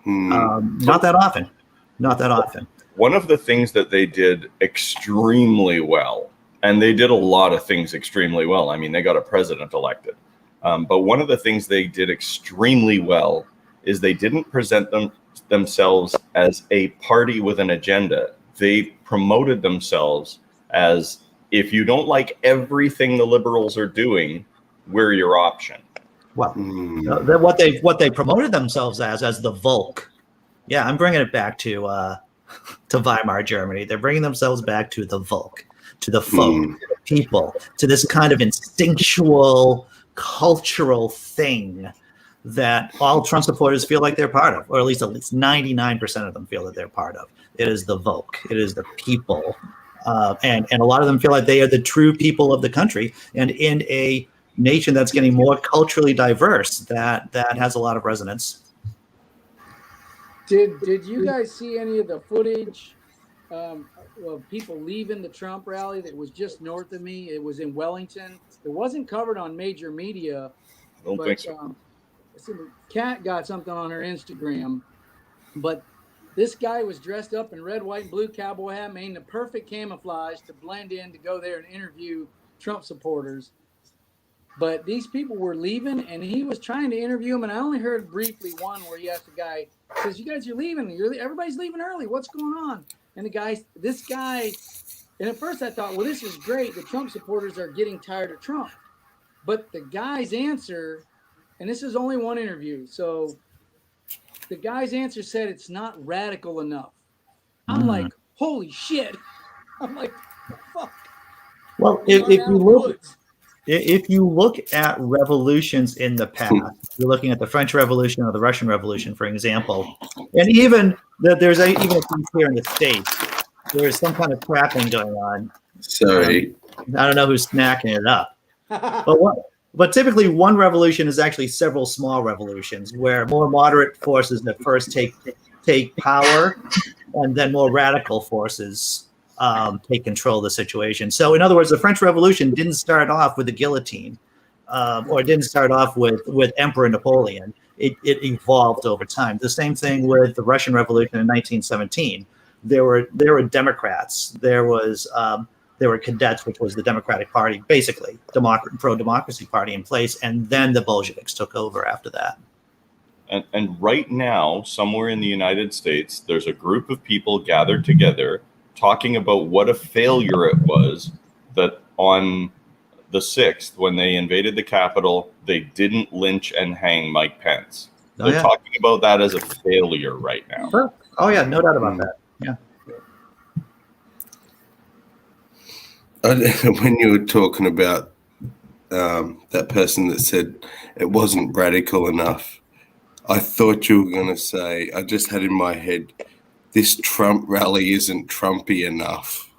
Not that often. Not that often. One of the things that they did extremely well, and they did a lot of things extremely well. I mean, they got a president elected. But one of the things they did extremely well is they didn't present themselves as a party with an agenda. They promoted themselves as, if you don't like everything the liberals are doing, we're your option. Well, what they promoted themselves as the Volk. Yeah, I'm bringing it back to Weimar Germany. They're bringing themselves back to the Volk, to the folk, to the people, to this kind of instinctual, cultural thing that all Trump supporters feel like they're part of, or at least 99% of them feel that they're part of. It is the Volk. It is the people. And a lot of them feel like they are the true people of the country. And in a nation that's getting more culturally diverse, that has a lot of resonance. Did you guys see any of the footage of people leaving the Trump rally that was just north of me? It was in Wellington. It wasn't covered on major media. I don't think so. I see Kat got something on her Instagram, but this guy was dressed up in red, white, and blue cowboy hat, made the perfect camouflage to blend in, to go there and interview Trump supporters. But these people were leaving, and he was trying to interview them. And I only heard briefly one where he asked the guy, says, "You guys are leaving. Everybody's leaving early. What's going on?" And this guy, and at first I thought, well, this is great. The Trump supporters are getting tired of Trump. But the guy's answer, and this is only one interview, so the guy's answer said it's not radical enough. I'm like, holy shit. I'm like, fuck. Well, if you look at revolutions in the past, you're looking at the French Revolution or the Russian Revolution, for example, and even there's even a thing here in the States. There's some kind of trapping going on. Sorry. I don't know who's snacking it up. But typically one revolution is actually several small revolutions where more moderate forces that first take power, and then more radical forces take control of the situation. So in other words, the French Revolution didn't start off with the guillotine, or it didn't start off with Emperor Napoleon. It evolved over time. The same thing with the Russian Revolution in 1917. There were Democrats. There were cadets, which was the Democratic Party, basically pro-democracy party in place, and then the Bolsheviks took over after that. And right now, somewhere in the United States, there's a group of people gathered together talking about what a failure it was that on the 6th, when they invaded the Capitol, they didn't lynch and hang Mike Pence. They're talking about that as a failure right now. Sure. Oh, yeah, no doubt about that. Yeah. When you were talking about that person that said it wasn't radical enough, I thought you were going to say, I just had in my head, this Trump rally isn't Trumpy enough.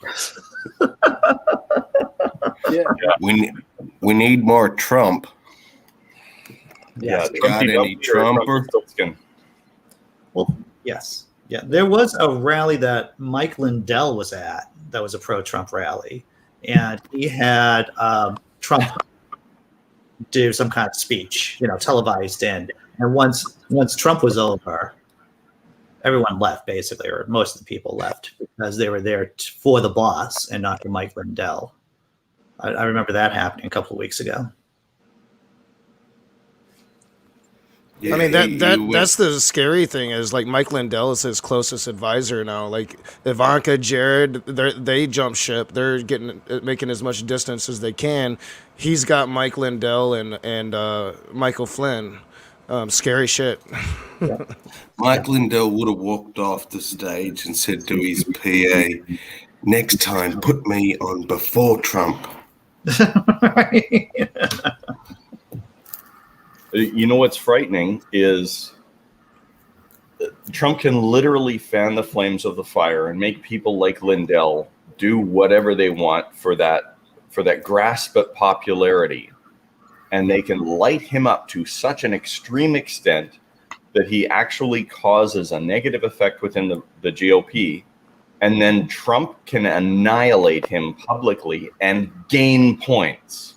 Yeah. We need more Trump. Yes. Got any Trumper? Well, yes. Yeah. There was a rally that Mike Lindell was at that was a pro-Trump rally. And he had Trump do some kind of speech, televised in. And once Trump was over, everyone left, basically, or most of the people left because they were there for the boss and not for Mike Lindell. I remember that happening a couple of weeks ago. Yeah, I mean he went, that's the scary thing is like Mike Lindell is his closest advisor now. Like Ivanka, Jared, they jump ship. They're getting making as much distance as they can. He's got Mike Lindell and Michael Flynn. Scary shit. Mike Lindell would have walked off the stage and said to his PA, "Next time, put me on before Trump." You know what's frightening is Trump can literally fan the flames of the fire and make people like Lindell do whatever they want for that grasp at popularity, and they can light him up to such an extreme extent that he actually causes a negative effect within the GOP, and then Trump can annihilate him publicly and gain points.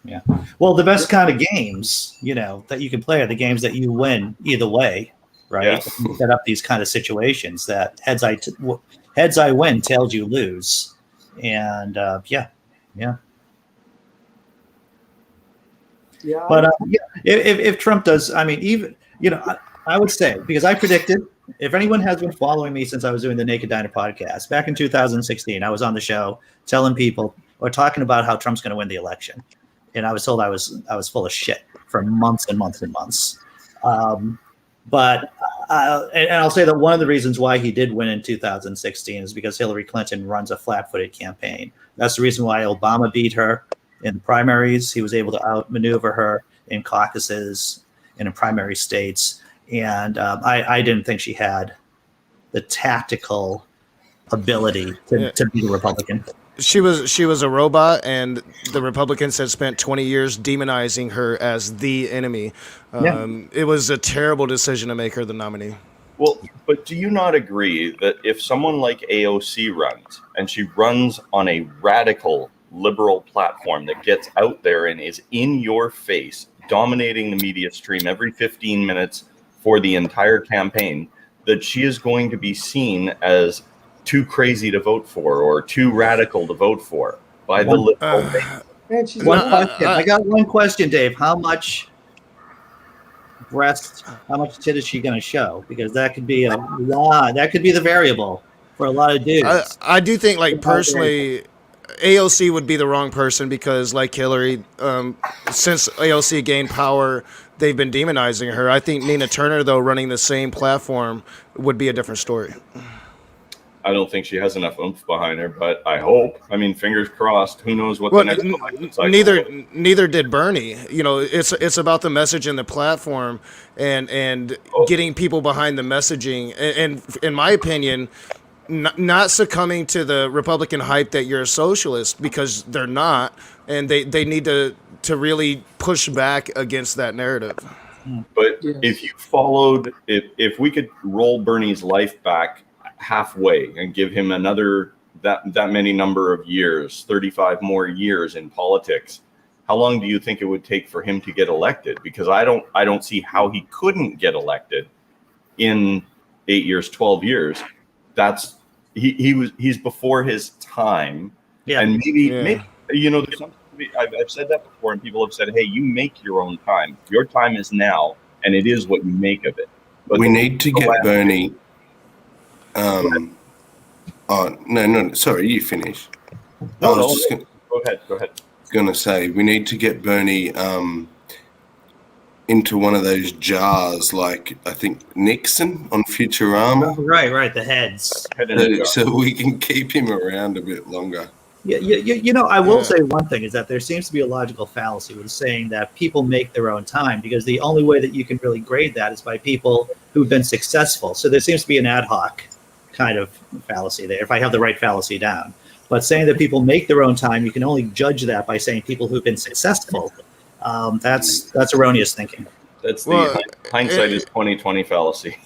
Yeah. Well, the best kind of games, that you can play are the games that you win either way, right? Yeah. You set up these kind of situations that heads I win, tails you lose, and yeah. Yeah. But if Trump does, I mean, even I would say, because I predicted, if anyone has been following me since I was doing the Naked Diner podcast back in 2016, I was on the show telling people or talking about how Trump's going to win the election. And I was told I was full of shit for months and months and months. But I'll say that one of the reasons why he did win in 2016 is because Hillary Clinton runs a flat-footed campaign. That's the reason why Obama beat her in primaries. He was able to outmaneuver her in caucuses and in primary states. And I didn't think she had the tactical ability to be a Republican. She was a robot, and the Republicans had spent 20 years demonizing her as the enemy. It was a terrible decision to make her the nominee. Well, but do you not agree that if someone like AOC runs, and she runs on a radical liberal platform that gets out there and is in your face, dominating the media stream every 15 minutes for the entire campaign, that she is going to be seen as too crazy to vote for or too radical to vote for by the liberal base? I got one question, Dave. How much tit is she going to show? Because that could be a lot. That could be the variable for a lot of dudes. I do think, like, personally, AOC would be the wrong person because, like Hillary, since AOC gained power, they've been demonizing her. I think Nina Turner, though, running the same platform would be a different story. I don't think she has enough oomph behind her, but I hope. I mean, fingers crossed. Who knows what the next election cycle neither did Bernie. It's about the message and the platform, and getting people behind the messaging. And in my opinion, not succumbing to the Republican hype that you're a socialist, because they're not, and they need to really push back against that narrative. But if you followed, if we could roll Bernie's life back halfway and give him another that many number of years, 35 more years in politics, how long do you think it would take for him to get elected? Because I don't see how he couldn't get elected in 8 years, 12 years. He's before his time. Yeah. And maybe there's something I've said that before, and people have said, hey, you make your own time. Your time is now, and it is what you make of it. But we need to get Bernie. No, sorry, you finish. Go ahead. Going to say we need to get Bernie into one of those jars, like I think Nixon on Futurama. Right, the heads. So we can keep him around a bit longer. Yeah, I will say one thing is that there seems to be a logical fallacy with saying that people make their own time, because the only way that you can really grade that is by people who've been successful. So there seems to be an ad hoc kind of fallacy there, if I have the right fallacy down. But saying that people make their own time, you can only judge that by saying people who've been successful. That's erroneous thinking. That's the hindsight is 20/20 fallacy.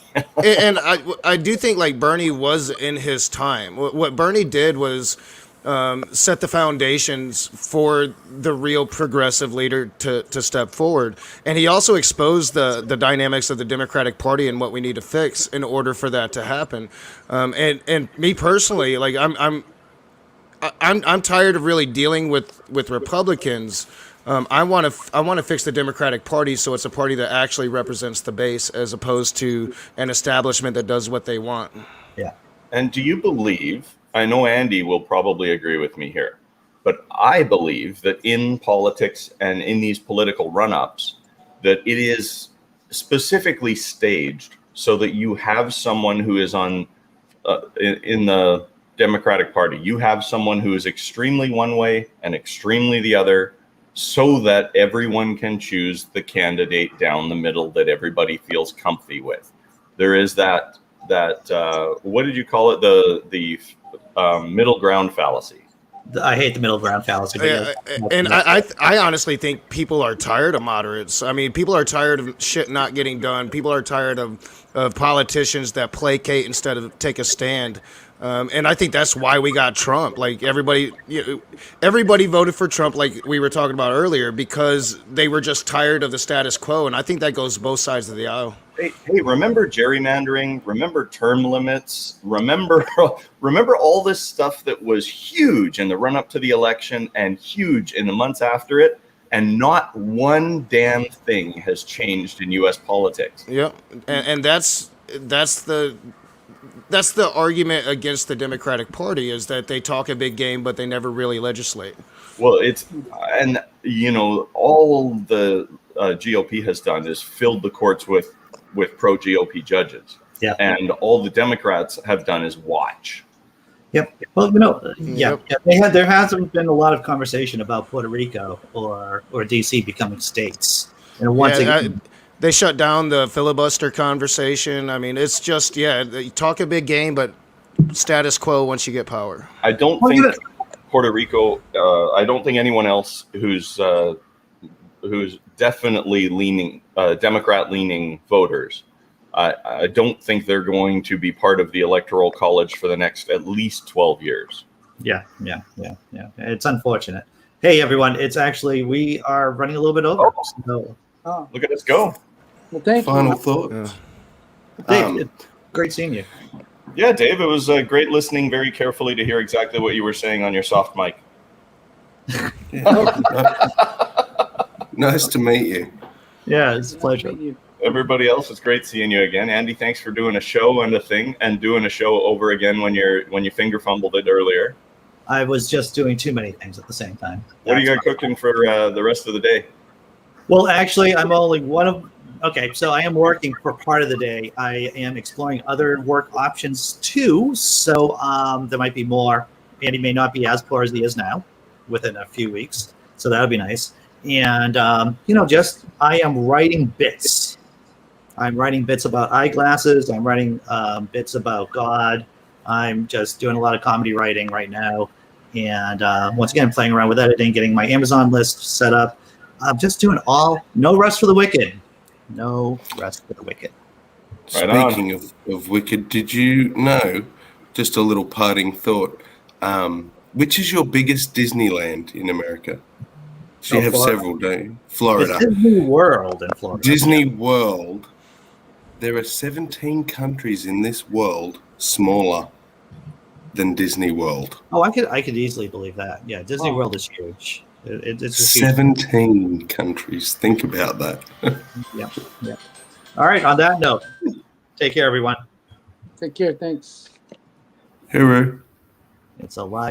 And I do think, like, Bernie was in his time. What Bernie did was set the foundations for the real progressive leader to step forward. And he also exposed the dynamics of the Democratic Party and what we need to fix in order for that to happen. And me personally, like, I'm tired of really dealing with Republicans I want to fix the Democratic Party so it's a party that actually represents the base as opposed to an establishment that does what they want. Yeah. And do you believe, I know Andy will probably agree with me here, but I believe that in politics and in these political run-ups, that it is specifically staged so that you have someone who is on in the Democratic Party, you have someone who is extremely one way and extremely the other, so that everyone can choose the candidate down the middle that everybody feels comfy with. There is that what did you call it? The middle ground fallacy. I hate the middle ground fallacy. But And I honestly think people are tired of moderates. I mean, people are tired of shit not getting done. People are tired of politicians that placate instead of take a stand. And I think that's why we got Trump. Like everybody voted for Trump, like we were talking about earlier, because they were just tired of the status quo. And I think that goes both sides of the aisle. Hey, remember gerrymandering? Remember term limits? Remember all this stuff that was huge in the run up to the election and huge in the months after it, and not one damn thing has changed in U.S. politics. Yep, and that's the argument against the Democratic Party, is that they talk a big game but they never really legislate. Well, and all the GOP has done is filled the courts with pro GOP judges. Yeah. And all the Democrats have done is watch. Yep. Well, there hasn't been a lot of conversation about Puerto Rico or DC becoming states. And once again, they shut down the filibuster conversation. I mean, it's just, you talk a big game, but status quo once you get power. I don't think Puerto Rico, I don't think anyone else who's definitely leaning, Democrat-leaning voters, I don't think they're going to be part of the Electoral College for the next at least 12 years. Yeah. It's unfortunate. Hey, everyone, it's actually, we are running a little bit over. Look at us go. Well, thank you. Final thoughts. Dave, great seeing you. Yeah, Dave, it was great listening very carefully to hear exactly what you were saying on your soft mic. Nice to meet you. Yeah, it's a pleasure. Everybody else, it's great seeing you again. Andy, thanks for doing a show and a thing, and doing a show over again when you finger fumbled it earlier. I was just doing too many things at the same time. What are you cooking for the rest of the day? Well, actually, I'm only one of. Okay, so I am working for part of the day. I am exploring other work options too. So there might be more. Andy may not be as poor as he is now within a few weeks. So that would be nice. And, just I am writing bits. I'm writing bits about eyeglasses. I'm writing bits about God. I'm just doing a lot of comedy writing right now. And once again, playing around with editing, getting my Amazon list set up. I'm just doing no rest for the wicked. No rest for the wicked. Right. Speaking of wicked, did you know, just a little parting thought, which is your biggest Disneyland in America? So you have Florida. several, don't you? Florida. It's Disney World in Florida. Disney World. There are 17 countries in this world smaller than Disney World. Oh, I could easily believe that. Yeah, Disney World is huge. It's 17 countries. Think about that. Yeah. All right. On that note, take care, everyone. Take care. Thanks. Hooroo. It's a live.